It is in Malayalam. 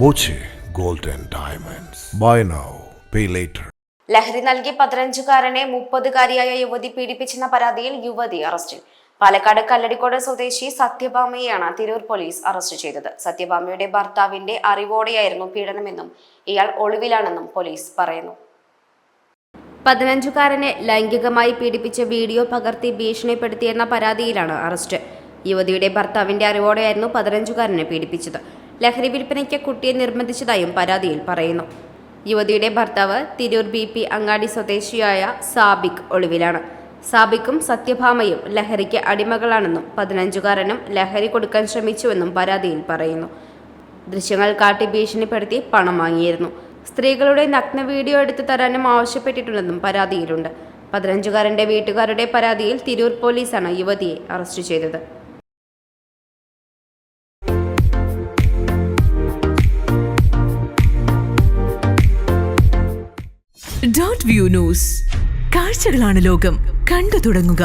Boche gold and diamonds. Buy now pay later. ലഹരി നൽകി 15-കാരനെ 30-കാരിയായ യുവതി പീഡിപ്പിച്ചെന്ന പരാതിയിൽ യുവതി അറസ്റ്റിൽ. പാലക്കാട് കല്ലടിക്കോട് സ്വദേശി സത്യഭാമയെയാണ് തിരൂർ പോലീസ് അറസ്റ്റ് ചെയ്തത്. സത്യഭാമയുടെ ഭർത്താവിന്റെ അറിവോടെയായിരുന്നു പീഡനമെന്നും ഇയാൾ ഒളിവിലാണെന്നും പോലീസ് പറയുന്നു. 15-കാരനെ ലൈംഗികമായി പീഡിപ്പിച്ച് വീഡിയോ പകർത്തി ഭീഷണിപ്പെടുത്തിയെന്ന പരാതിയിലാണ് അറസ്റ്റ്. യുവതിയുടെ ഭർത്താവിന്റെ അറിവോടെയായിരുന്നു 15-കാരനെ പീഡിപ്പിച്ചത്. ലഹരി വിൽപ്പനയ്ക്ക് കുട്ടിയെ നിർബന്ധിച്ചതായും പരാതിയിൽ പറയുന്നു. യുവതിയുടെ ഭർത്താവ് തിരൂർ BP അങ്ങാടി സ്വദേശിയായ സാബിക് ഒളിവിലാണ്. സാബിക്കും സത്യഭാമയും ലഹരിക്ക് അടിമകളാണെന്നും 15-കാരനും ലഹരി കൊടുക്കാൻ ശ്രമിച്ചുവെന്നും പരാതിയിൽ പറയുന്നു. ദൃശ്യങ്ങൾ കാട്ടി ഭീഷണിപ്പെടുത്തി പണം വാങ്ങിയിരുന്നു. സ്ത്രീകളുടെ നഗ്ന വീഡിയോ എടുത്തു തരാനും ആവശ്യപ്പെട്ടിട്ടുണ്ടെന്നും പരാതിയിലുണ്ട്. 15-കാരന്റെ വീട്ടുകാരുടെ പരാതിയിൽ തിരൂർ പോലീസാണ് യുവതിയെ അറസ്റ്റ് ചെയ്തത്. .view news. കാഴ്ചകളാണ് ലോകം. കണ്ടു തുടങ്ങുക.